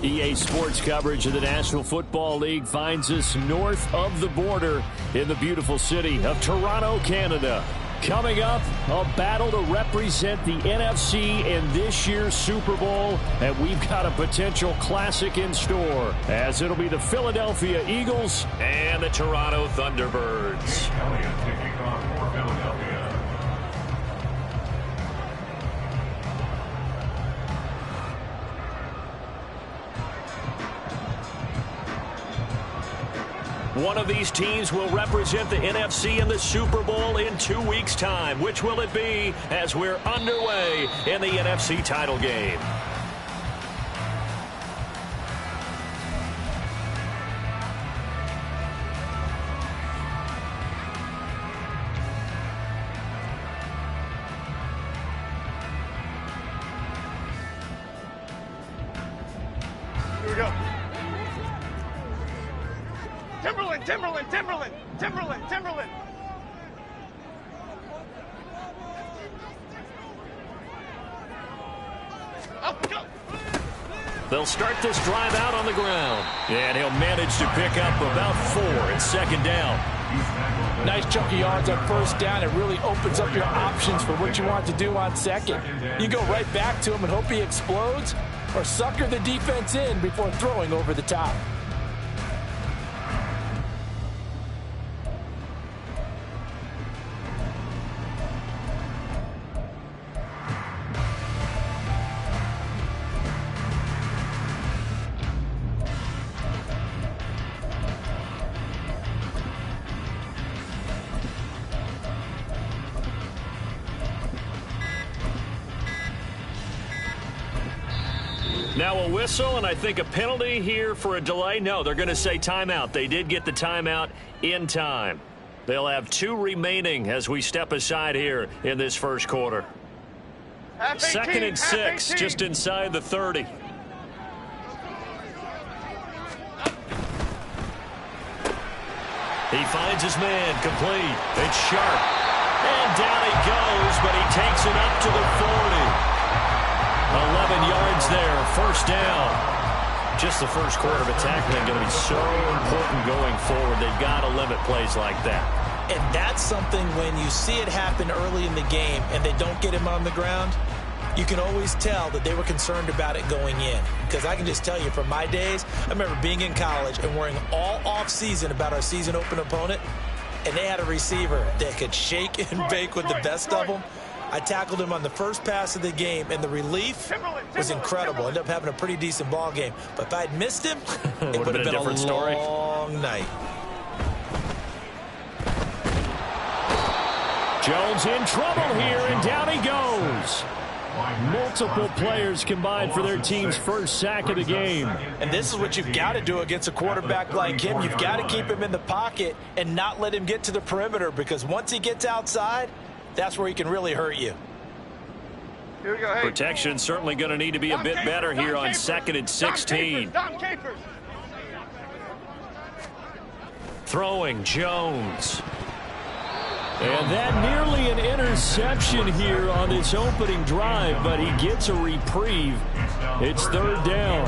EA Sports coverage of the National Football League finds us north of the border in the beautiful city of Toronto, Canada. Coming up, a battle to represent the NFC in this year's Super Bowl, and we've got a potential classic in store, as it'll be the Philadelphia Eagles and the Toronto Thunderbirds. One of these teams will represent the NFC in the Super Bowl in 2 weeks' time. Which will it be as we're underway in the NFC title game? Here we go. Timberland. Up, go. They'll start this drive out on the ground. And he'll manage to pick up about 4 at second down. Nice chunk of yards on first down. It really opens up your options for what you want to do on second. You go right back to him and hope he explodes, or sucker the defense in before throwing over the top. Now a whistle, and I think a penalty here for a delay. No, they're going to say timeout. They did get the timeout in time. They'll have 2 remaining as we step aside here in this first quarter. Second and 6, just inside the 30. He finds his man, complete. It's Sharp. And down he goes, but he takes it up to the 40. 11 yards there, first down. Just the first quarter of attack is going to be so important going forward. They've got to limit plays like that. And that's something when you see it happen early in the game and they don't get him on the ground, you can always tell that they were concerned about it going in. Because I can just tell you from my days, I remember being in college and worrying all off-season about our season open opponent, and they had a receiver that could shake and bake with the best of them. I tackled him on the first pass of the game, and the relief was incredible. Ended up having a pretty decent ball game. But if I had missed him, it would have been a different story. Long night. Jones in trouble here, and down he goes. Multiple players combined for their team's first sack of the game. And this is what you've got to do against a quarterback like him. You've got to keep him in the pocket and not let him get to the perimeter, because once he gets outside, that's where he can really hurt you. Here we go. Hey. Protection certainly going to need to be a bit better here on 2nd and 16. Throwing Jones. And that nearly an interception here on this opening drive, but he gets a reprieve. It's third down.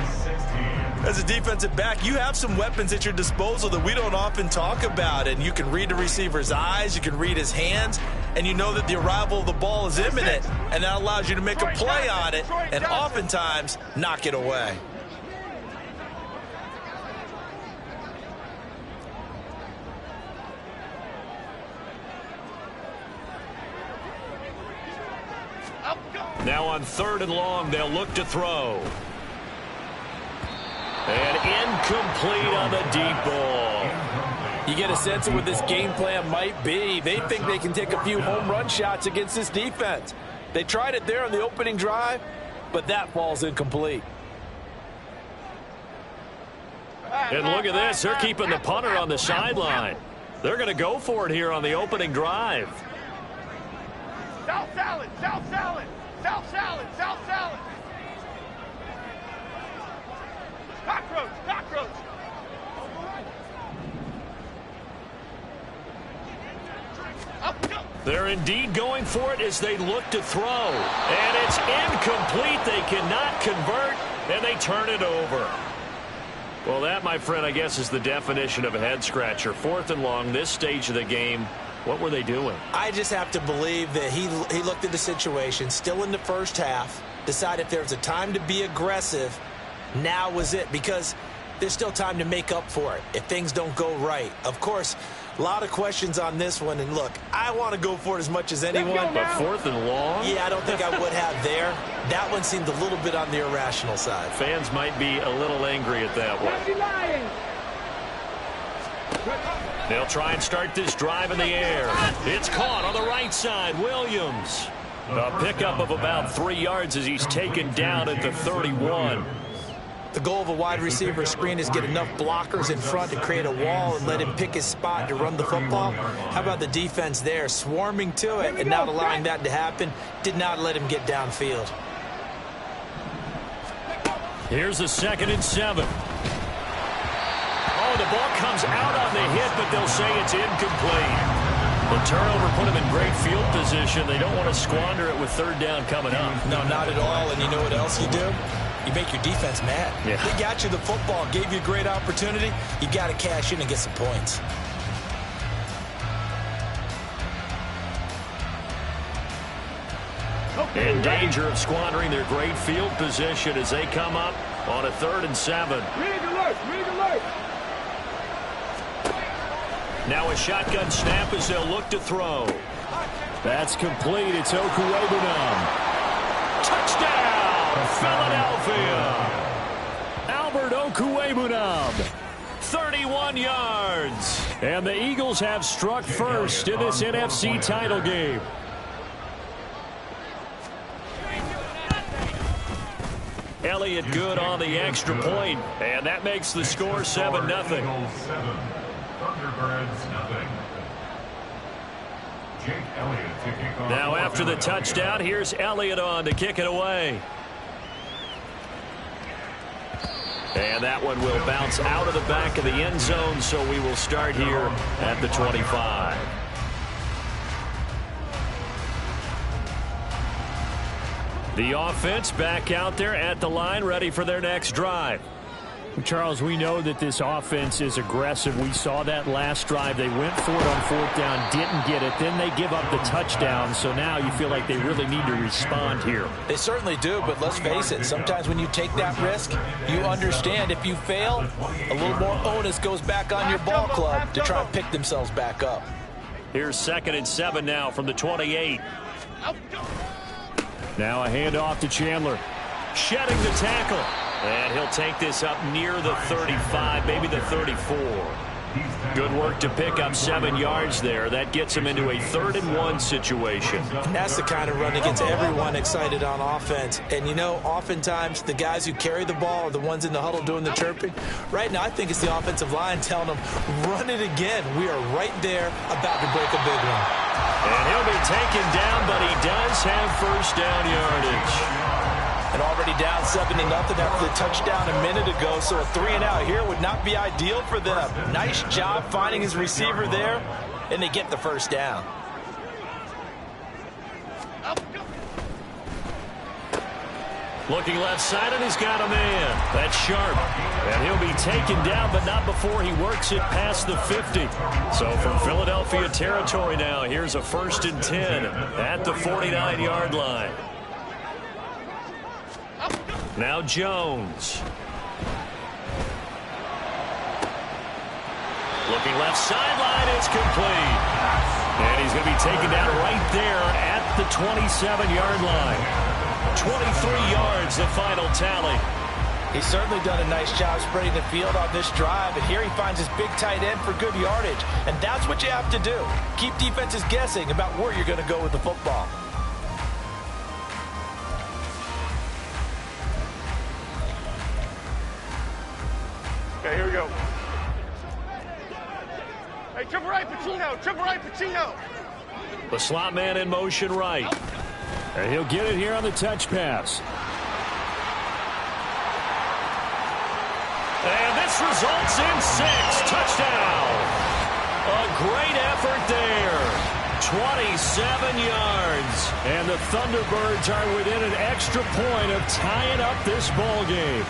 As a defensive back, you have some weapons at your disposal that we don't often talk about. And you can read the receiver's eyes, you can read his hands, and you know that the arrival of the ball is imminent, and that allows you to make a play on it and oftentimes knock it away. Now on 3rd and long, they'll look to throw. And incomplete on the deep ball. You get a sense of what this game plan might be. They think they can take a few home run shots against this defense. They tried it there on the opening drive, but that falls incomplete. And look at this. They're keeping the punter on the sideline. They're going to go for it here on the opening drive. South salad, south salad, south salad, south salad. Cockroach, cockroach. Up, go. They're indeed going for it as they look to throw. And it's incomplete. They cannot convert, and they turn it over. Well, that, my friend, I guess is the definition of a head-scratcher. 4th and long, this stage of the game. What were they doing? I just have to believe that he looked at the situation, still in the first half, decided if there was a time to be aggressive, now was it, because there's still time to make up for it if things don't go right. Of course, a lot of questions on this one, and look, I want to go for it as much as anyone. But 4th and long? Yeah, I don't think I would have there. That one seemed a little bit on the irrational side. Fans might be a little angry at that one. They'll try and start this drive in the air. It's caught on the right side. Williams. A pickup of about 3 yards as he's taken down at the 31. The goal of a wide receiver screen is get enough blockers in front to create a wall and let him pick his spot to run the football. How about the defense there, swarming to it and not allowing that to happen? Did not let him get downfield. Here's a 2nd and 7. Oh, the ball comes out on the hit, but they'll say it's incomplete. The turnover put them in great field position. They don't want to squander it with 3rd down coming up. No, not at all. And you know what else you do? You make your defense mad. Yeah. They got you the football, gave you a great opportunity. You got to cash in and get some points. In danger of squandering their great field position as they come up on a 3rd and 7. Rig alert! Rig alert! Now a shotgun snap as they'll look to throw. That's complete. It's Okuwebunam. Touchdown, Philadelphia. Albert Okuwebunam, 31 yards. And the Eagles have struck first in this NFC title game. Elliott good on the extra point, and that makes the score 7-0. Now after the touchdown, here's Elliott on to kick it away. And that one will bounce out of the back of the end zone, so we will start here at the 25. The offense back out there at the line, ready for their next drive. Charles, we know that this offense is aggressive. We saw that last drive. They went for it on 4th down, didn't get it. Then they give up the touchdown. So now you feel like they really need to respond here. They certainly do, but let's face it. Sometimes when you take that risk, you understand if you fail, a little more onus goes back on your ball club to try and pick themselves back up. Here's 2nd and 7 now from the 28. Now a handoff to Chandler. Shedding the tackle. And he'll take this up near the 35, maybe the 34. Good work to pick up 7 yards there. That gets him into a 3rd and 1 situation. And that's the kind of run that gets everyone excited on offense. And, you know, oftentimes the guys who carry the ball are the ones in the huddle doing the chirping. Right now, I think it's the offensive line telling them, run it again. We are right there about to break a big one. And he'll be taken down, but he does have 1st down yardage. And already down 7-0 after the touchdown a minute ago, so a 3-and-out here would not be ideal for them. Nice job finding his receiver there, and they get the 1st down. Looking left side, and he's got a man. That's Sharp. And he'll be taken down, but not before he works it past the 50. So from Philadelphia territory now, here's a 1st and 10 at the 49-yard line. Now Jones. Looking left sideline, it's complete. And he's going to be taken down right there at the 27-yard line. 23 yards, the final tally. He's certainly done a nice job spreading the field on this drive, and here he finds his big tight end for good yardage. And that's what you have to do. Keep defenses guessing about where you're going to go with the football. Okay, here we go. Hey, triple right, Pacino. Triple right, Pacino. The slot man in motion right. And he'll get it here on the touch pass. And this results in 6. Touchdown. A great effort there. 27 yards. And the Thunderbirds are within an extra point of tying up this ball game.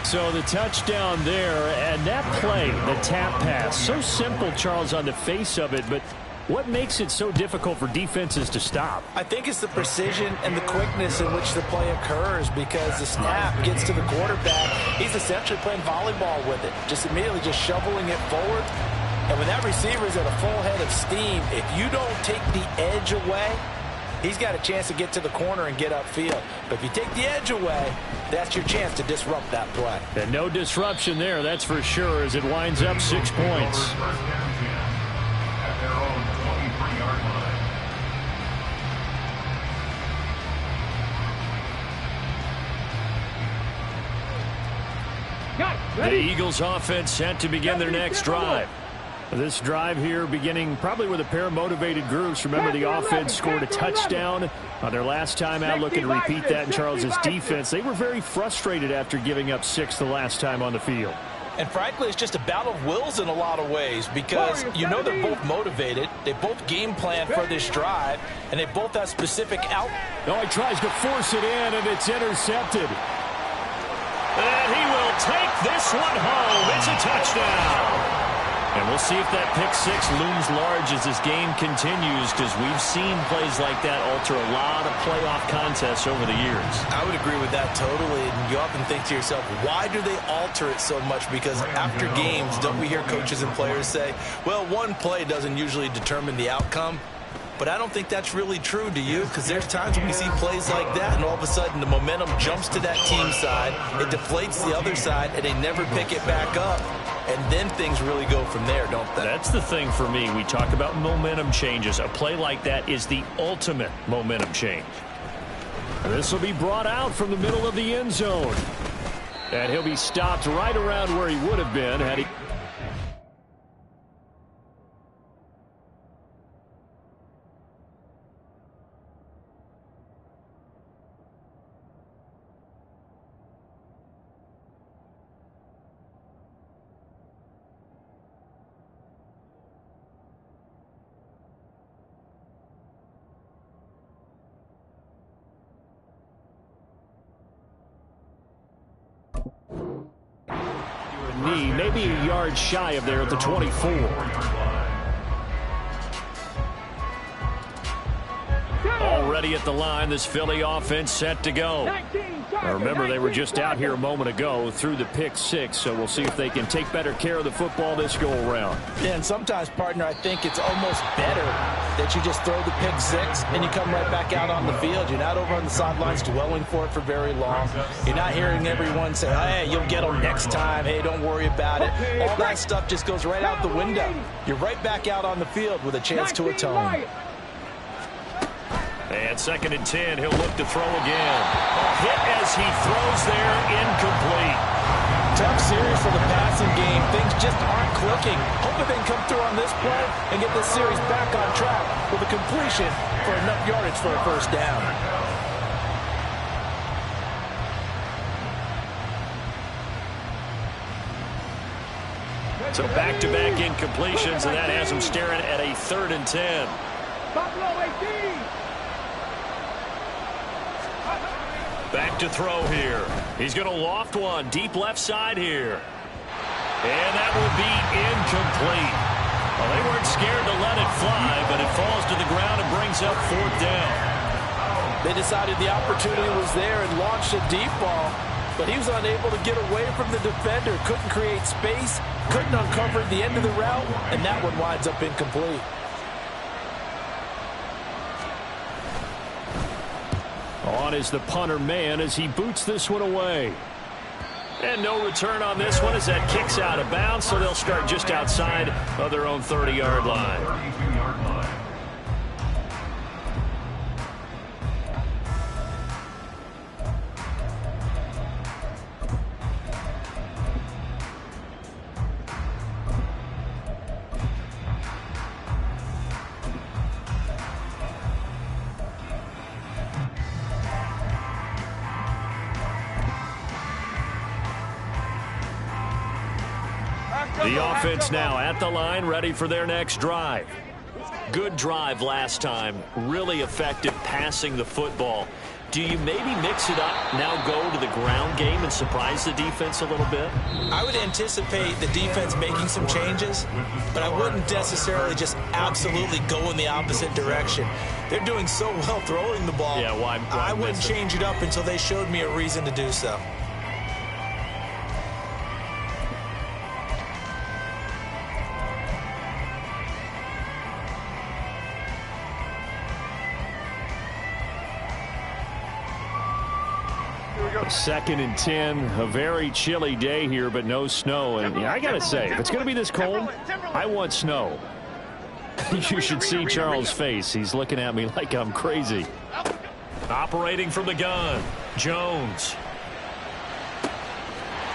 So the touchdown there, and that play, the tap pass, so simple, Charles, on the face of it, but what makes it so difficult for defenses to stop? I think it's the precision and the quickness in which the play occurs, because the snap gets to the quarterback. He's essentially playing volleyball with it, just immediately just shoveling it forward. And when that receiver is at a full head of steam, if you don't take the edge away, he's got a chance to get to the corner and get upfield. But if you take the edge away, that's your chance to disrupt that play. And no disruption there, that's for sure, as it winds up 6 points. The Eagles offense set to begin their next drive. This drive here beginning probably with a pair of motivated groups. Remember, the offense scored a touchdown on their last time out. Looking to repeat that in Charles's defense. They were very frustrated after giving up 6 the last time on the field. And frankly, it's just a battle of wills in a lot of ways, because you know they're both motivated. They both game plan for this drive, and they both have specific out. No, he tries to force it in, and it's intercepted. And he will take this one home. It's a touchdown. And we'll see if that pick 6 looms large as this game continues, because we've seen plays like that alter a lot of playoff contests over the years. I would agree with that totally. And you often think to yourself, why do they alter it so much? Because after games, don't we hear coaches and players say, well, one play doesn't usually determine the outcome? But I don't think that's really true, do you? Because there's times when we see plays like that, and all of a sudden the momentum jumps to that team side, it deflates the other side, and they never pick it back up. And then things really go from there, don't they? That's the thing for me. We talk about momentum changes. A play like that is the ultimate momentum change. This will be brought out from the middle of the end zone. And he'll be stopped right around where he would have been had he... knee, maybe a yard shy of there at the 24. Already at the line, this Philly offense set to go. Now remember, they were just out here a moment ago through the pick 6, so we'll see if they can take better care of the football this go-around. Yeah, and sometimes, partner, I think it's almost better that you just throw the pick 6 and you come right back out on the field. You're not over on the sidelines dwelling for it for very long. You're not hearing everyone say, hey, you'll get them next time. Hey, don't worry about it. All that stuff just goes right out the window. You're right back out on the field with a chance to atone. And 2nd and 10, he'll look to throw again. A hit as he throws there, incomplete. Tough series for the passing game. Things just aren't clicking. Hoping they can come through on this play and get this series back on track with a completion for enough yardage for a first down. So back-to-back incompletions, and that has him staring at a 3rd and 10. Back to throw here. He's going to loft one deep left side here. And that will be incomplete. Well, they weren't scared to let it fly, but it falls to the ground and brings up 4th down. They decided the opportunity was there and launched a deep ball, but he was unable to get away from the defender. Couldn't create space, couldn't uncover the end of the route, and that one winds up incomplete. On is the punter man as he boots this one away. And no return on this one as that kicks out of bounds, so they'll start just outside of their own 30-yard line. The offense now at the line, ready for their next drive. Good drive last time. Really effective passing the football. Do you maybe mix it up, now go to the ground game and surprise the defense a little bit? I would anticipate the defense making some changes, but I wouldn't necessarily just absolutely go in the opposite direction. They're doing so well throwing the ball. Yeah, why I wouldn't change it up until they showed me a reason to do so. Second and 10, a very chilly day here, but no snow. And yeah, I got to say, if it's going to be this cold, I want snow. You should see Charles' face. He's looking at me like I'm crazy. Operating from the gun, Jones.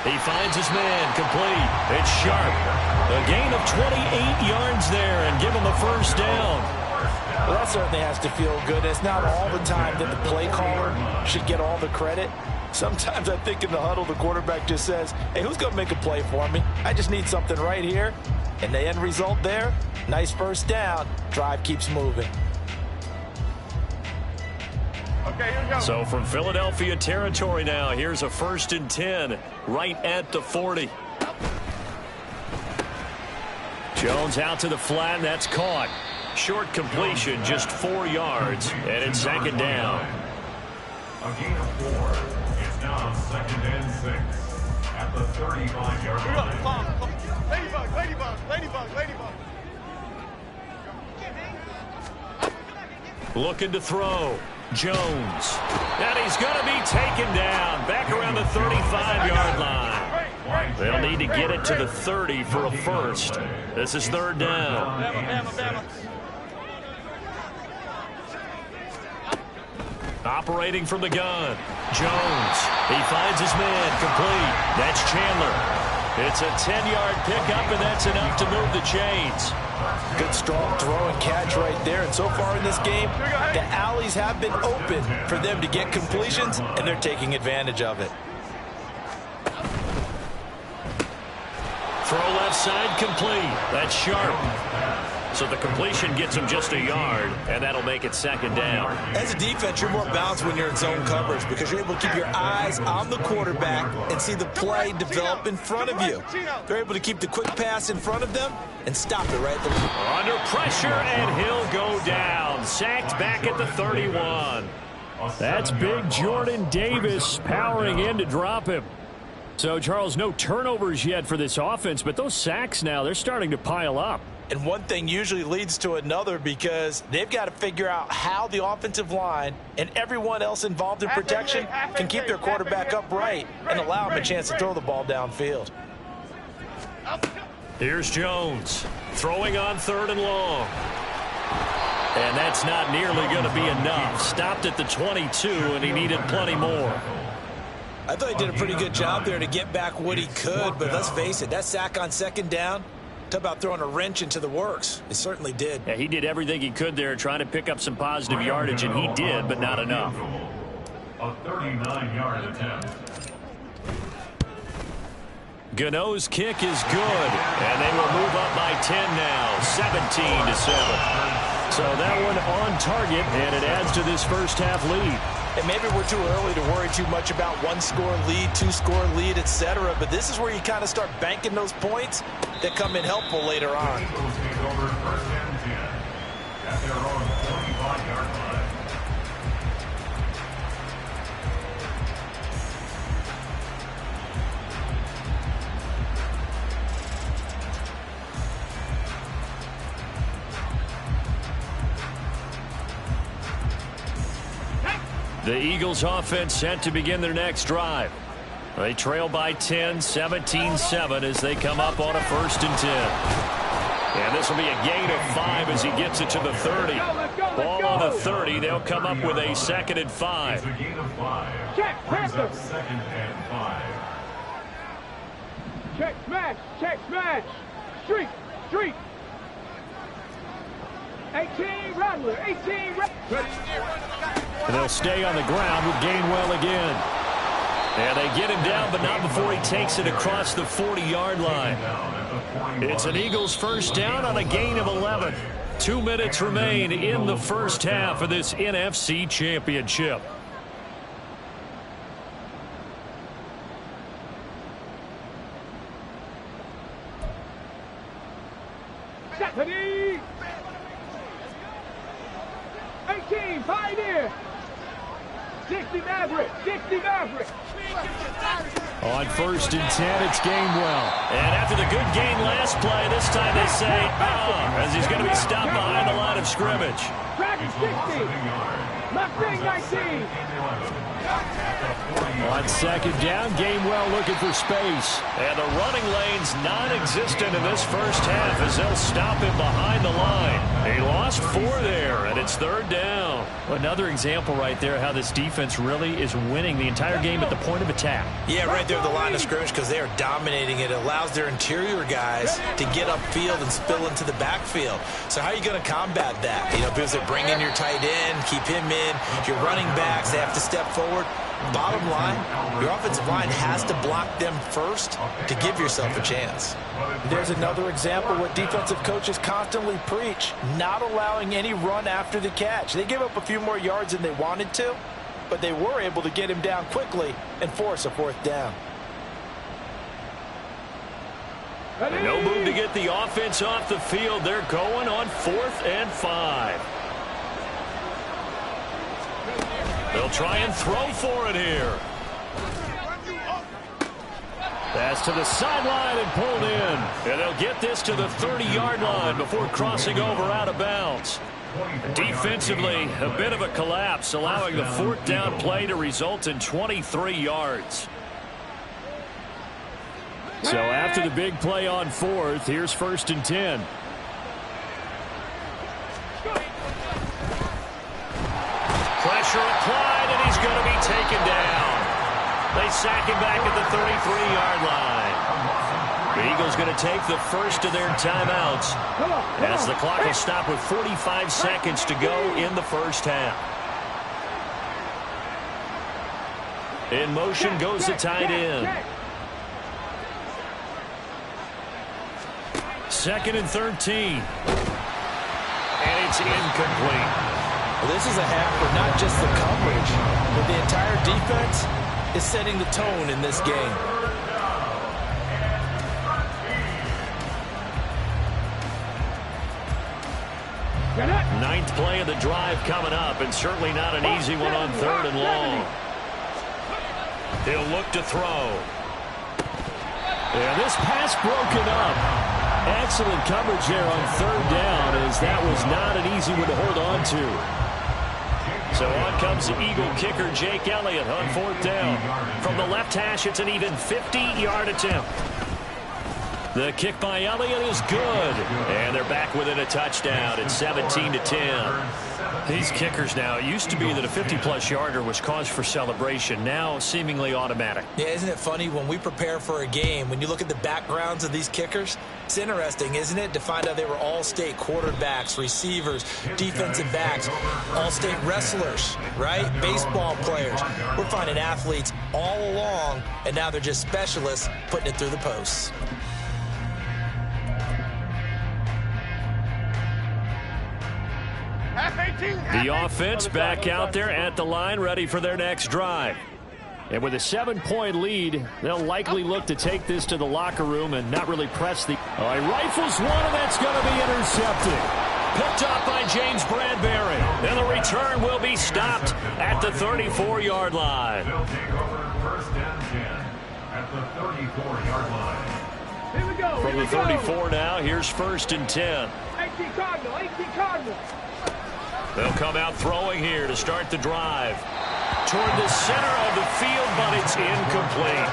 He finds his man, complete. It's Sharp. A gain of 28 yards there and give him the first down. Well, that certainly has to feel good. It's not all the time that the play caller should get all the credit. Sometimes I think in the huddle, the quarterback just says, hey, who's going to make a play for me? I just need something right here. And the end result there, nice first down. Drive keeps moving. Okay, here we go. So from Philadelphia territory now, here's a 1st and 10 right at the 40. Jones out to the flat, and that's caught. Short completion, just 4 yards, and it's 2nd down. A gain of 4. It's now 2nd and 6 at the 35-yard line. Ladybug, ladybug, ladybug, ladybug. Looking to throw. Jones. And he's going to be taken down back around the 35-yard line. They'll need to get it to the 30 for a first. This is 3rd down. Bama. Operating from the gun. Jones. He finds his man, complete. That's Chandler. It's a 10-yard pickup, and that's enough to move the chains. Good, strong throw and catch right there. And so far in this game, the alleys have been open for them to get completions, and they're taking advantage of it. Throw left side, complete. That's Sharp. So the completion gets him just a yard, and that'll make it 2nd down. As a defense, you're more balanced when you're in zone coverage because you're able to keep your eyes on the quarterback and see the play develop in front of you. They're able to keep the quick pass in front of them and stop it right there. Under pressure, and he'll go down. Sacked back at the 31. That's big Jordan Davis powering in to drop him. So, Charles, no turnovers yet for this offense, but those sacks now, they're starting to pile up. And one thing usually leads to another because they've got to figure out how the offensive line and everyone else involved in protection can keep their quarterback upright and allow him a chance to throw the ball downfield. Here's Jones throwing on 3rd and long. And that's not nearly going to be enough. Stopped at the 22, and he needed plenty more. I thought he did a pretty good job there to get back what he could, but let's face it, that sack on 2nd down, talk about throwing a wrench into the works. It certainly did. Yeah, he did everything he could there trying to pick up some positive yardage, and he did, but not enough. A 39-yard attempt. Gano's kick is good, and they will move up by 10 now, 17-7. So that one on target, and it adds to this first half lead. And maybe we're too early to worry too much about 1-score lead, 2-score lead, etc. But this is where you kind of start banking those points that come in helpful later on. Eagles take over 1st and 10 at their own 45-yard line. The Eagles offense set to begin their next drive. They trail by 10, 17-7 as they come up on a 1st and 10. And this will be a gain of 5 as he gets it to the 30. Ball on the 30. They'll come up with a 2nd and 5. It's a gain of 5. Check, Brings up 2nd and 5. Check, smash. Street. 18, Rattler, 18, Rattler. And they'll stay on the ground with Gainwell again. And they get him down, but not before he takes it across the 40-yard line. It's an Eagles 1st down on a gain of 11. 2 minutes remain in the first half of this NFC Championship. Ready? 18, Pioneer. 60 Maverick, 60 Maverick. On 1st and 10, it's Gainwell. And after the good gain last play, this time they say, as he's going to be stopped behind the line of scrimmage. Dragon 60. Mustang 19. On 2nd down, Gainwell looking for space. And the running lane's non-existent in this first half as they'll stop him behind the line. He lost 4 there, and it's 3rd down. Another example right there how this defense really is winning the entire game at the point of attack. Yeah, right there at the line of scrimmage because they are dominating it. It allows their interior guys to get upfield and spill into the backfield. So how are you going to combat that? You know, because they bring in your tight end, keep him in. Your running backs, they have to step forward. Bottom line, your offensive line has to block them first to give yourself a chance. There's another example what defensive coaches constantly preach, not allowing any run after the catch. They gave up a few more yards than they wanted to, but they were able to get him down quickly and force a 4th down. No move to get the offense off the field. They're going on 4th and 5. They'll try and throw for it here. Pass to the sideline and pulled in. And they'll get this to the 30-yard line before crossing over out of bounds. Defensively, a bit of a collapse, allowing the 4th down play to result in 23 yards. So after the big play on 4th, here's 1st and 10. Pressure applied, and he's going to be taken down. They sack him back at the 33-yard line. The Eagles going to take the first of their timeouts as the clock will stop with 45 seconds to go in the first half. In motion goes the tight end. 2nd and 13. And it's incomplete. Well, this is a half where not just the coverage, but the entire defense is setting the tone in this game. Ninth play of the drive coming up, and certainly not an easy one on 3rd and long. He'll look to throw. And this pass broken up. Excellent coverage there on 3rd down, as that was not an easy one to hold on to. So on comes the Eagle kicker, Jake Elliott, on 4th down. From the left hash, it's an even 50-yard attempt. The kick by Elliott is good. And they're back within a touchdown. It's 17-10. These kickers now, it used to be that a 50-plus yarder was cause for celebration. Now seemingly automatic. Yeah, isn't it funny when we prepare for a game, when you look at the backgrounds of these kickers, it's interesting, isn't it, to find out they were all-state quarterbacks, receivers, defensive backs, all-state wrestlers, right? Baseball players. We're finding athletes all along, and now they're just specialists putting it through the posts. The offense back out there at the line, ready for their next drive. And with a 7-point lead, they'll likely look to take this to the locker room and not really press the... Oh, he rifles one, and that's going to be intercepted. Picked up by James Bradbury. And the return will be stopped at the 34-yard line. They'll take over 1st and 10 at the 34-yard line. Here we go. From the 34 now, here's 1st and 10. 18 Cardinal, 18 Cardinal. They'll come out throwing here to start the drive. Toward the center of the field, but it's incomplete.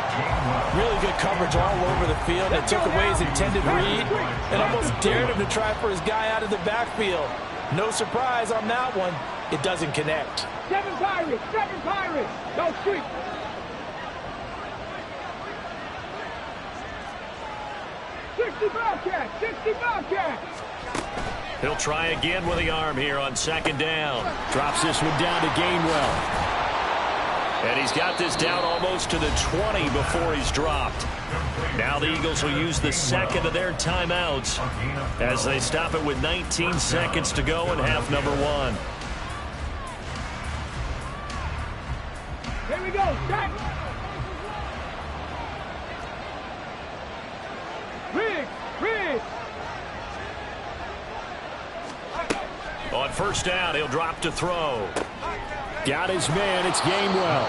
Really good coverage all over the field. It took away his intended read and almost dared him to try for his guy out of the backfield. No surprise on that one. It doesn't connect. 7 Pirates, 7 Pirates. No street. Bobcats, 60 Bobcats. He'll try again with the arm here on 2nd down. Drops this one down to Gainwell. And he's got this down almost to the 20 before he's dropped. Now the Eagles will use the 2nd of their timeouts as they stop it with 19 seconds to go in half number 1. Here we go, stop. Riggs. first down. He'll drop to throw. Got his man. It's Gainwell.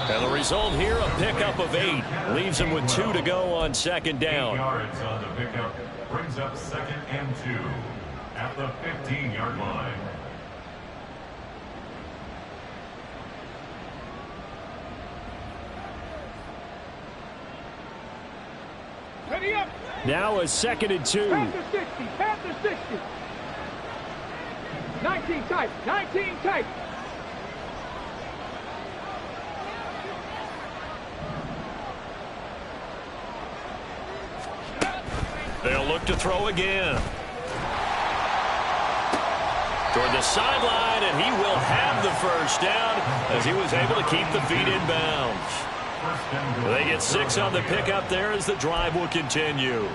And the result here, a pickup of 8. Leaves him with 2 to go on second down. 8 yards on the pickup. Brings up 2nd and 2 at the 15-yard line. Ready up. Now a 2nd and 2. Panther 60. Panther 60. 19 tight. 19 tight. They'll look to throw again. Toward the sideline, and he will have the first down as he was able to keep the feet in bounds. They get 6 on the pickup there as the drive will continue.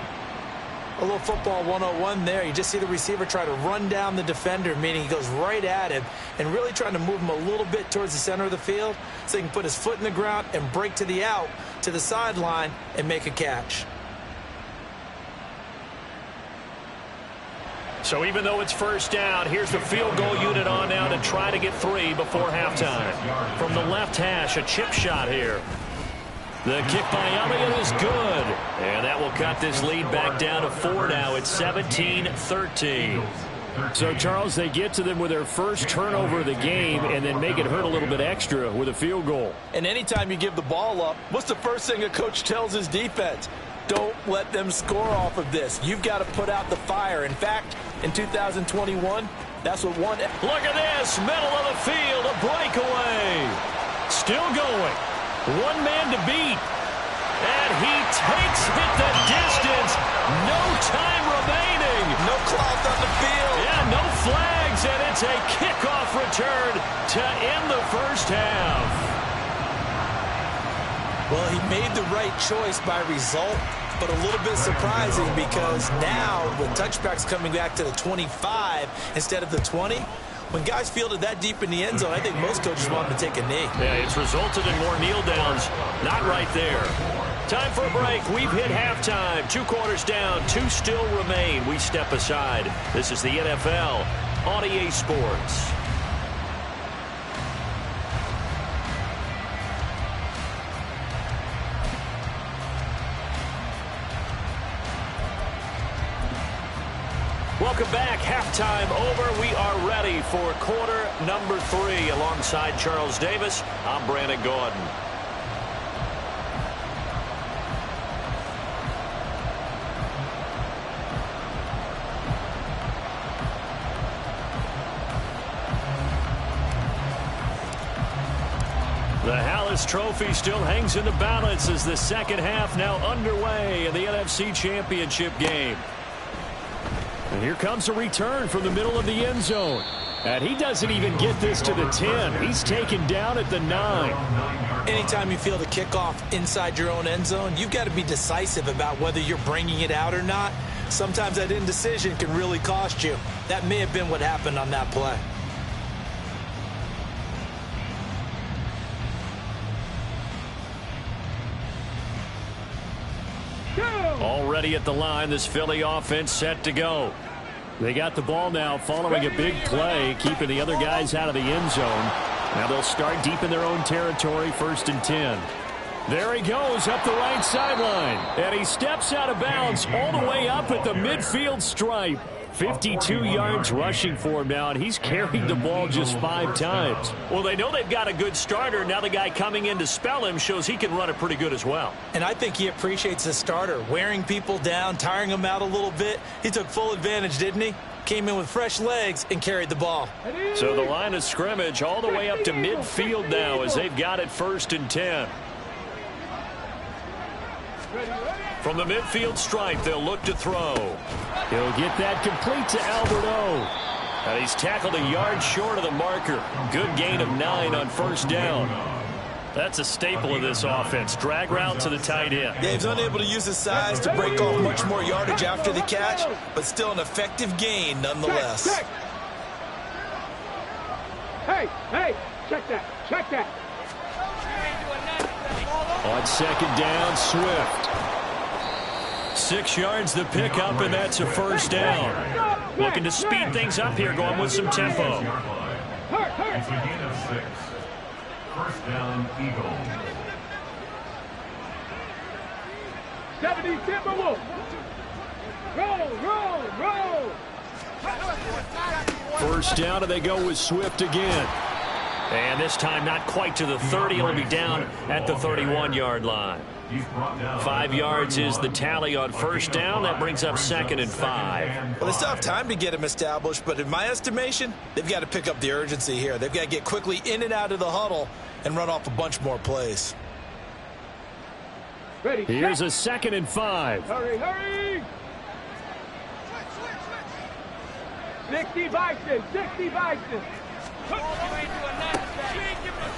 A little football 101 there. You just see the receiver try to run down the defender, meaning he goes right at him and really trying to move him a little bit towards the center of the field so he can put his foot in the ground and break to the out, to the sideline, and make a catch. So even though it's first down, here's the field goal unit on now to try to get 3 before halftime. From the left hash, a chip shot here. The kick by Elliott is good. And that will cut this lead back down to 4 now. It's 17-13. So, Charles, they get to them with their first turnover of the game and then make it hurt a little bit extra with a field goal. And anytime you give the ball up, what's the first thing a coach tells his defense? Don't let them score off of this. You've got to put out the fire. In fact, in 2021, that's what won. Look at this, middle of the field, a breakaway. Still going. 1 man to beat. And he takes it the distance. No time remaining. No cloth on the field. Yeah, no flags, and it's a kickoff return to end the first half. Well, he made the right choice by result, but a little bit surprising because now with touchbacks coming back to the 25 instead of the 20, when guys fielded that deep in the end zone, I think most coaches want them to take a knee. Yeah, it's resulted in more kneel downs. Not right there. Time for a break. We've hit halftime. 2 quarters down. 2 still remain. We step aside. This is the NFL on EA Sports. Welcome back. Halftime over. We are ready for quarter number 3. Alongside Charles Davis, I'm Brandon Gordon. The Hallis Trophy still hangs in the balance as the second half now underway in the NFC Championship game. And here comes a return from the middle of the end zone. And he doesn't even get this to the 10. He's taken down at the 9. Anytime you feel the kickoff inside your own end zone, you've got to be decisive about whether you're bringing it out or not. Sometimes that indecision can really cost you. That may have been what happened on that play. Already at the line, this Philly offense set to go. They got the ball now following a big play, keeping the other guys out of the end zone. Now they'll start deep in their own territory, 1st and 10. There he goes up the right sideline. And he steps out of bounds all the way up at the midfield stripe. 52 yards rushing for him now, and he's carried the ball just 5 times. Well, they know they've got a good starter. Now the guy coming in to spell him shows he can run it pretty good as well. And I think he appreciates the starter, wearing people down, tiring them out a little bit. He took full advantage, didn't he? Came in with fresh legs and carried the ball. So the line of scrimmage all the way up to midfield now as they've got it 1st and 10. From the midfield stripe, they'll look to throw. He'll get that complete to Alberto. And he's tackled a yard short of the marker. Good gain of 9 on 1st down. That's a staple of this offense. Drag route to the tight end. Yeah, he's unable to use his size to break off much more yardage after the catch, but still an effective gain nonetheless. Check. Hey, check that. On 2nd down, Swift. 6 yards the pickup, and that's a first down. Looking to speed things up here, going with some tempo. It's a gain of 6. First down, Eagles. 70 Timberwolves. Roll. First down, and they go with Swift again. And this time not quite to the 30. It'll be down at the 31-yard line. 5 yards is the tally on first down. That brings up 2nd and 5. Well, they still have time to get him established, but in my estimation, they've got to pick up the urgency here. They've got to get quickly in and out of the huddle and run off a bunch more plays. Ready. Here's a 2nd and 5. Hurry. 60 Bison.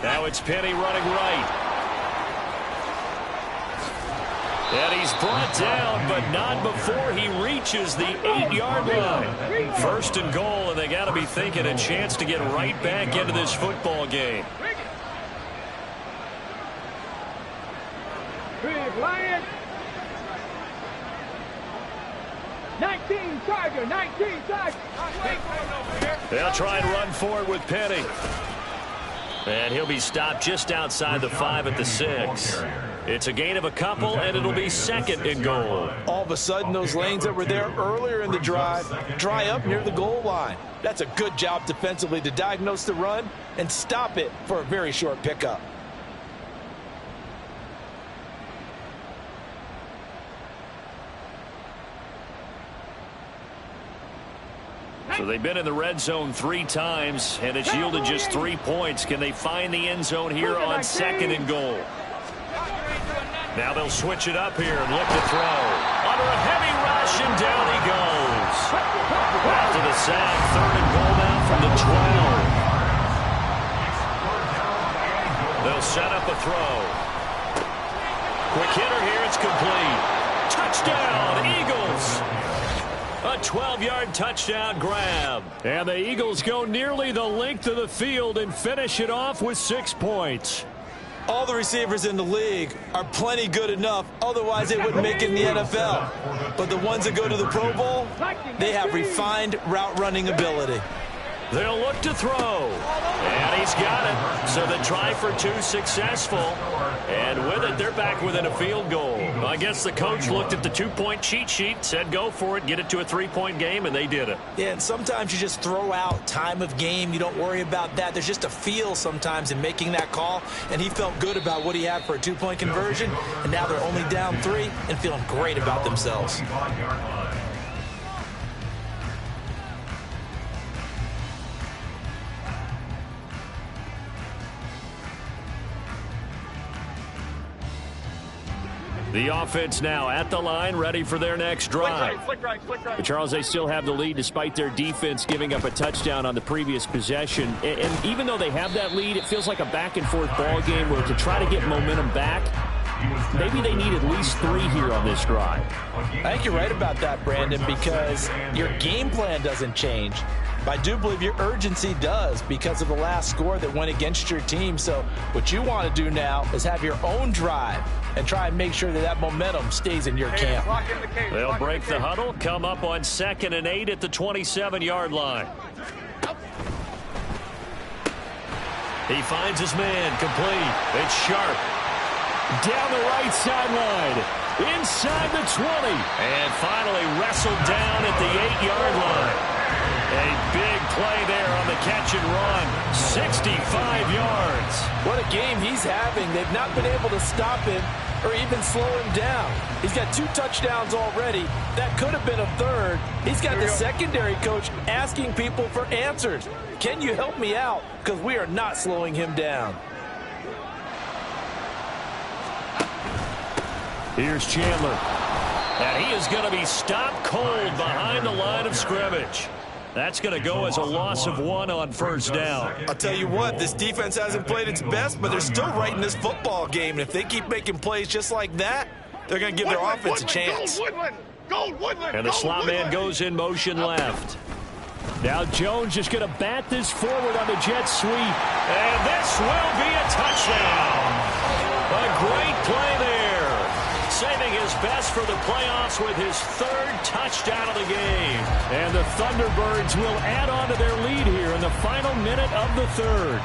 Now it's Penny running right. And he's brought down, but not before he reaches the 8-yard line. First and goal, and they got to be thinking a chance to get right back into this football game. Big Lion. 19 Tiger. They'll try and run forward with Penny. And he'll be stopped just outside the 5 at the 6. It's a gain of a couple, and it'll be 2nd and goal. All of a sudden, those lanes that were there earlier in the drive dry up near the goal line. That's a good job defensively to diagnose the run and stop it for a very short pickup. So they've been in the red zone 3 times, and it's yielded just 3 points. Can they find the end zone here on 2nd and goal? Now they'll switch it up here and look to throw. Under a heavy rush, and down he goes. After the sack, 3rd and goal now from the 12. They'll set up a throw. Quick hitter here, it's complete. Touchdown, Eagles. A 12-yard touchdown grab. And the Eagles go nearly the length of the field and finish it off with 6 points. All the receivers in the league are plenty good enough, otherwise they wouldn't make it in the NFL. But the ones that go to the Pro Bowl, they have refined route running ability. They'll look to throw. And he's got it. So the try for 2 successful. And with it, they're back within a field goal. I guess the coach looked at the 2-point cheat sheet, said go for it, get it to a 3-point game, and they did it. Yeah, and sometimes you just throw out time of game. You don't worry about that. There's just a feel sometimes in making that call. And he felt good about what he had for a 2-point conversion. And now they're only down 3 and feeling great about themselves. The offense now at the line, ready for their next drive. Flick right. But Charles, they still have the lead despite their defense giving up a touchdown on the previous possession. And even though they have that lead, it feels like a back-and-forth ball game where to try to get momentum back, maybe they need at least 3 here on this drive. I think you're right about that, Brandon, because your game plan doesn't change. But I do believe your urgency does because of the last score that went against your team. So what you want to do now is have your own drive and try and make sure that that momentum stays in your camp. They'll break the huddle, come up on 2nd and 8 at the 27-yard line. He finds his man, complete. It's Sharp. Down the right sideline, inside the 20. And finally wrestled down at the 8-yard line. A big play there on the catch and run. 65 yards. What a game he's having. They've not been able to stop him or even slow him down. He's got 2 touchdowns already. That could have been a 3rd. He's got the secondary coach asking people for answers. Can you help me out? Because we are not slowing him down. Here's Chandler. And he is going to be stopped cold behind the line of scrimmage. That's going to go as a loss of 1 on first down. I'll tell you what, this defense hasn't played its best, but they're still right in this football game. And if they keep making plays just like that, they're going to give their offense a chance. And the slot man goes in motion left. Now Jones just going to bat this forward on the jet sweep. And this will be a touchdown. A great play there. Saving his his best for the playoffs with his 3rd touchdown of the game. And the Thunderbirds will add on to their lead here in the final minute of the 3rd.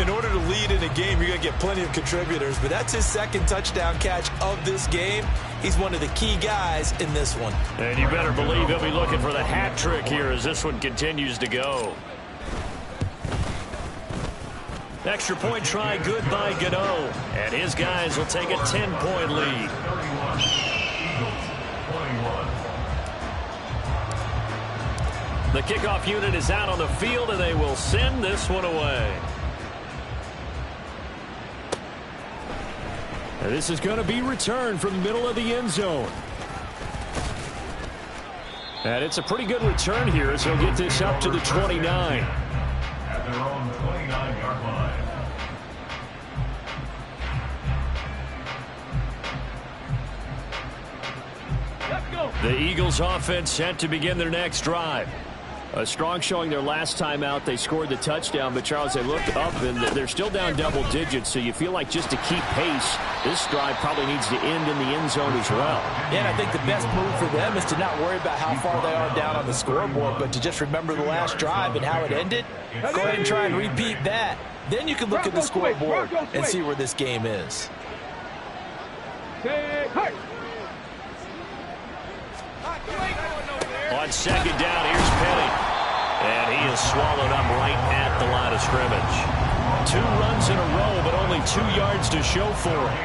In order to lead in a game, you're going to get plenty of contributors, but that's his 2nd touchdown catch of this game. He's one of the key guys in this one. And you better believe he'll be looking for the hat trick here as this one continues to go. Extra point try good by G.O.A.T. And his guys will take a 10-point lead. The kickoff unit is out on the field, and they will send this one away. And this is going to be returned from the middle of the end zone. And it's a pretty good return here, so he'll get this up to the 29. At their own 29-yard line. Let's go. The Eagles offense set to begin their next drive. A strong showing their last time out. They scored the touchdown, but Charles, they looked up and they're still down double digits, so you feel like just to keep pace, this drive probably needs to end in the end zone as well. Yeah, and I think the best move for them is to not worry about how far they are down on the scoreboard, but to just remember the last drive and how it ended. Go ahead and try and repeat that. Then you can look at the scoreboard and see where this game is. On 2nd down, here's Penny. And he is swallowed up right at the line of scrimmage. 2 runs in a row, but only 2 yards to show for it.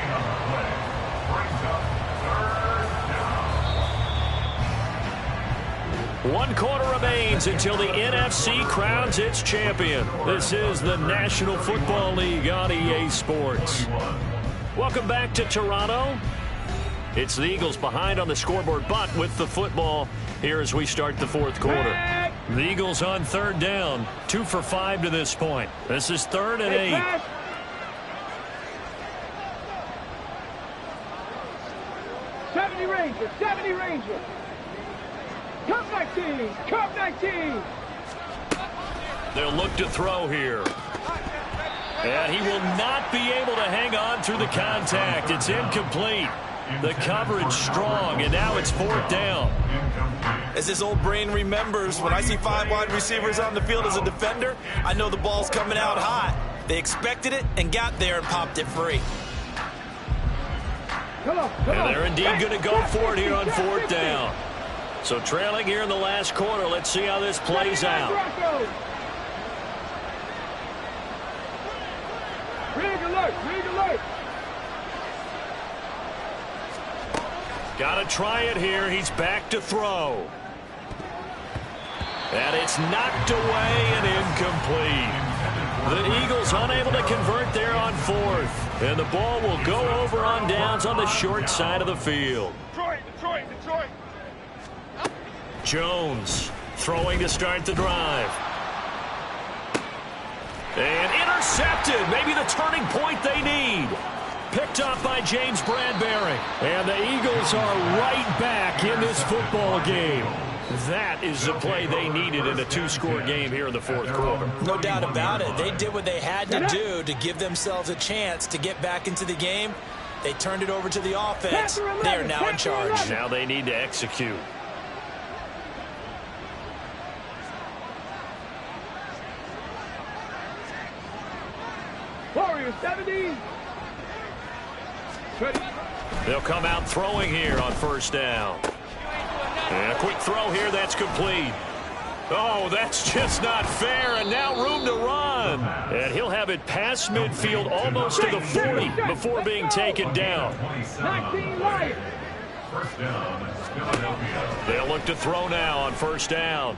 1 quarter remains until the NFC crowns its champion. This is the National Football League on EA Sports. Welcome back to Toronto. It's the Eagles behind on the scoreboard, but with the football here as we start the 4th quarter. The Eagles on 3rd down, 2 for 5 to this point. This is 3rd and 8. 70 Rangers, 70 Rangers. Cup 19, Cup 19. They'll look to throw here. And he will not be able to hang on through the contact. It's incomplete. The coverage strong, and now it's 4th down. As this old brain remembers, when I see 5 wide receivers on the field as a defender, I know the ball's coming out hot. They expected it and got there and popped it free. Come And on. they're indeed going to go for it here on 4th down. So trailing here in the last quarter. Let's see how this plays out. Rig alert, rig alert. Got to try it here. He's back to throw. And it's knocked away and incomplete. The Eagles unable to convert there on 4th. And the ball will go over on downs on the short side of the field. Detroit. Jones throwing to start the drive. And intercepted. Maybe the turning point they need. Picked up by James Bradbury. And the Eagles are right back in this football game. That is the play they needed in a 2-score game here in the 4th quarter. No doubt about it. They did what they had to do to give themselves a chance to get back into the game. They turned it over to the offense. They are now in charge. Now they need to execute. Warriors 70. They'll come out throwing here on 1st down. And a quick throw here, that's complete. Oh, that's just not fair, and now room to run. And he'll have it past midfield almost to the 40 before being taken down. 19 Lions. First down, Philadelphia. They'll look to throw now on 1st down.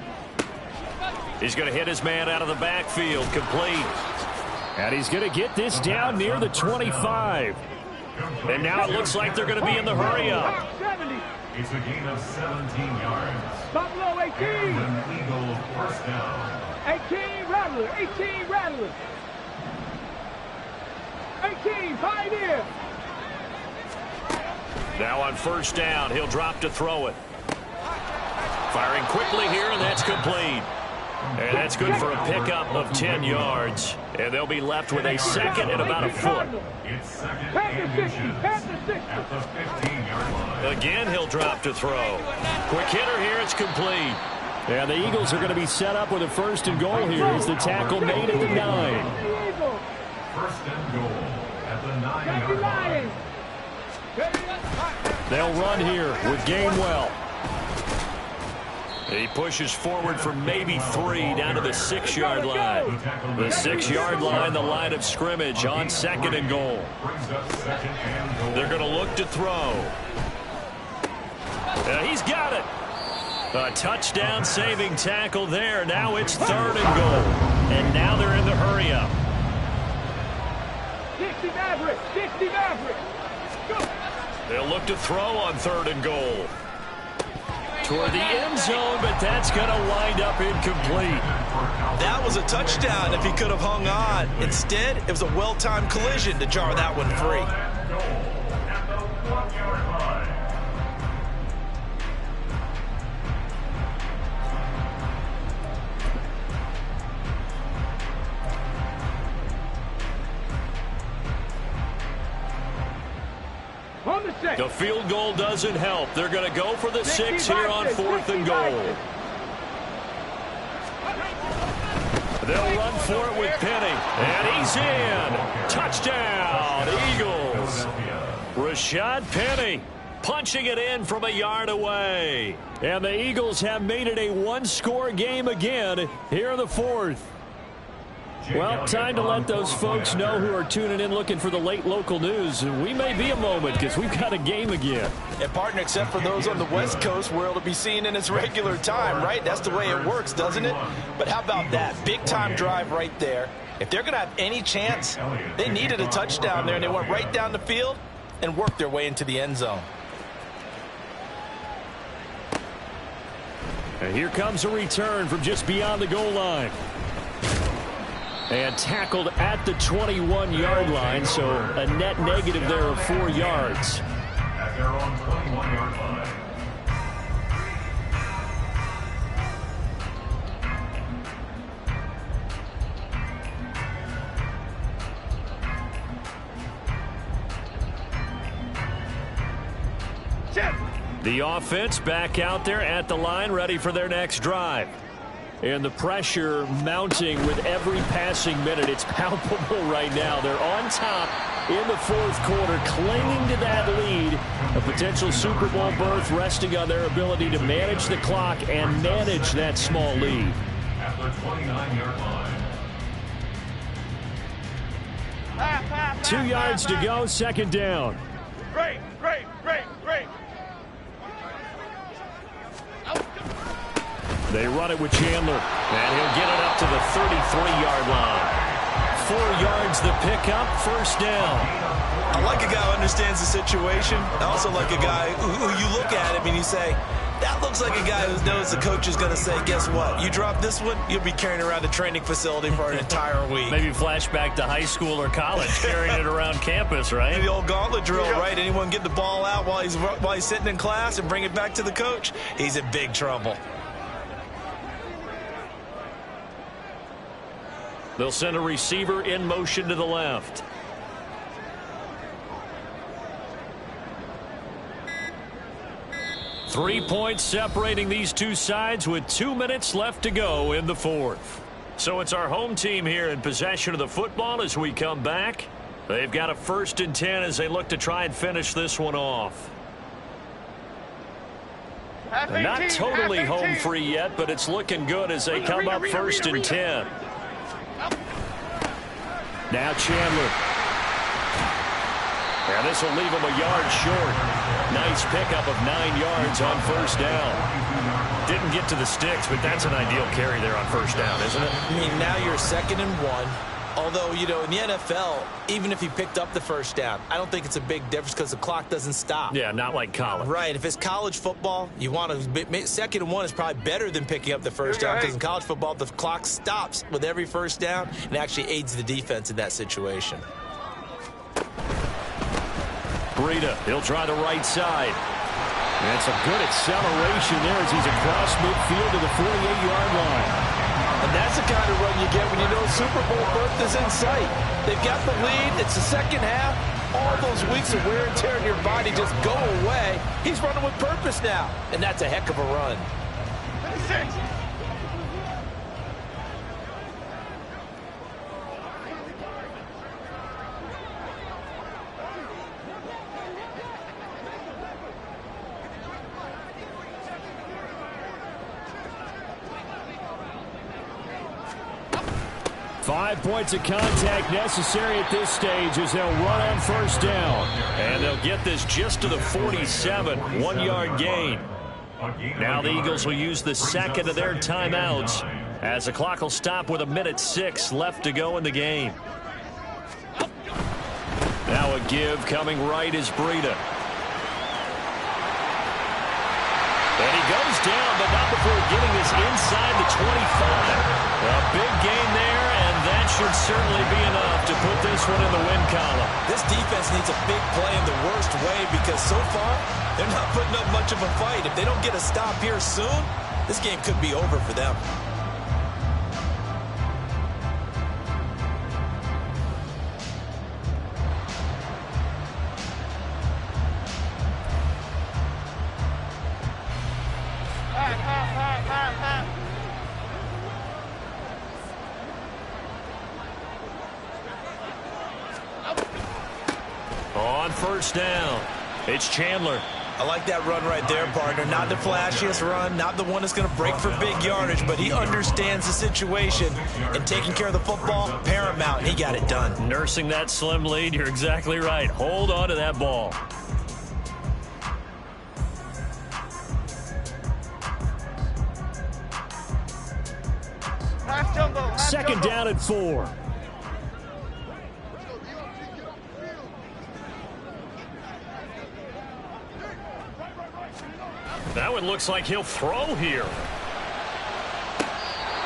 He's going to hit his man out of the backfield, complete. And he's going to get this down near the 25. And now it looks like they're going to be in the hurry-up. 70. It's a gain of 17 yards. Buffalo 18. Cleveland Eagles first down. 18 Rattler. 18 Rattler. 18 Pioneer. Now on 1st down, he'll drop to throw it. Firing quickly here, and that's complete. And that's good for a pickup of 10 yards. And they'll be left with a second and about a foot. It's second and inches at the 15-yard line. Again, he'll drop to throw. Quick hitter here. It's complete. And the Eagles are going to be set up with a first and goal here as the tackle made at the 9. First and goal at the 9-yard line. They'll run here with Gainwell. He pushes forward for maybe 3 down to the 6-yard line. The 6-yard line, the line of scrimmage on second and goal. They're going to look to throw. He's got it. A touchdown-saving tackle there. Now it's third and goal. And now they're in the hurry-up. 60 Maverick, 60 Maverick. Go. They'll look to throw on third and goal. Toward the end zone, but that's going to wind up incomplete. That was a touchdown if he could have hung on. Instead, it was a well-timed collision to jar that one free. The field goal doesn't help. They're going to go for the 6 here on fourth and goal. They'll run for it with Penny. And he's in. Touchdown, Eagles. Rashad Penny punching it in from a yard away. And the Eagles have made it a one-score game again here in the fourth. Well, time to let those folks know who are tuning in looking for the late local news. We may be a moment because we've got a game again. And, partner, except for those on the West Coast, where it'll be seen in its regular time, right? That's the way it works, doesn't it? But how about that? Big-time drive right there. If they're going to have any chance, they needed a touchdown there, and they went right down the field and worked their way into the end zone. And here comes a return from just beyond the goal line. And tackled at the 21-yard line, so a net negative there of 4 yards. At their own 21-yard line. The offense back out there at the line, ready for their next drive. And the pressure mounting with every passing minute. It's palpable right now. They're on top in the fourth quarter, clinging to that lead. A potential Super Bowl berth resting on their ability to manage the clock and manage that small lead. At the 29-yard line. 2 yards to go, second down. Great, great, great, great. They run it with Chandler. And he'll get it up to the 33-yard line. 4 yards the pickup, first down. I like a guy who understands the situation. I also like a guy who you look at him and you say, that looks like a guy who knows the coach is going to say, guess what? You drop this one, you'll be carrying around the training facility for an entire week. Maybe flashback to high school or college, carrying it around campus, right? The old gauntlet drill, right? Anyone get the ball out while he's sitting in class and bring it back to the coach? He's in big trouble. They'll send a receiver in motion to the left. Three points separating these two sides with 2 minutes left to go in the fourth. So it's our home team here in possession of the football as we come back. They've got a 1st and 10 as they look to try and finish this one off. Not totally home free yet, but it's looking good as they come up 1st and 10. Now Chandler. And this will leave him a yard short. Nice pickup of 9 yards on first down. Didn't get to the sticks, but that's an ideal carry there on first down, isn't it? I mean, now you're 2nd and 1. Although, you know, in the NFL, even if he picked up the first down, I don't think it's a big difference because the clock doesn't stop. Yeah, not like college. Right. If it's college football, you want to 2nd and 1 is probably better than picking up the first down because in college football, the clock stops with every first down and actually aids the defense in that situation. Breida, he'll try the right side. And some good acceleration there as he's across midfield to the 48-yard line. And that's the kind of run you get when you know Super Bowl berth is in sight. They've got the lead. It's the second half. All those weeks of wear and tear in your body just go away. He's running with purpose now, and that's a heck of a run. 6. 5 points of contact necessary at this stage as they'll run on first down. And they'll get this just to the 47, 1-yard gain. Now the Eagles will use the second of their timeouts as the clock will stop with 1:06 left to go in the game. Now a give coming right is Breida. And he goes down, but not before getting this inside the 25. A big gain there, and that should certainly be enough to put this one in the win column. This defense needs a big play in the worst way because so far they're not putting up much of a fight. If they don't get a stop here soon, this game could be over for them. On first down, it's Chandler. I like that run right there, partner. Not the flashiest run, not the one that's going to break for big yardage, but he understands the situation, and taking care of the football, paramount, and he got it done. Nursing that slim lead, you're exactly right. Hold on to that ball. Second down and 4. That one looks like he'll throw here.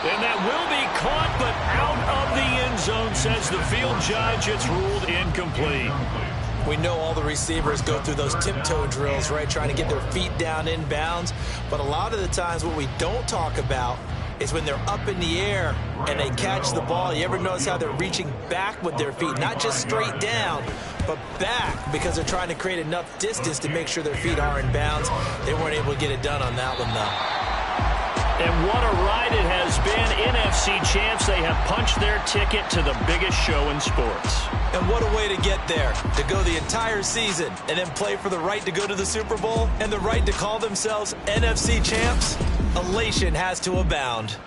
And that will be caught, but out of the end zone, says the field judge. It's ruled incomplete. We know all the receivers go through those tiptoe drills, right, trying to get their feet down in bounds. But a lot of the times what we don't talk about is when they're up in the air and they catch the ball. You ever notice how they're reaching back with their feet, not just straight down, but back, because they're trying to create enough distance to make sure their feet are in bounds. They weren't able to get it done on that one, though. And what a ride it has been. NFC champs, they have punched their ticket to the biggest show in sports. And what a way to get there, to go the entire season and then play for the right to go to the Super Bowl and the right to call themselves NFC champs. Elation has to abound.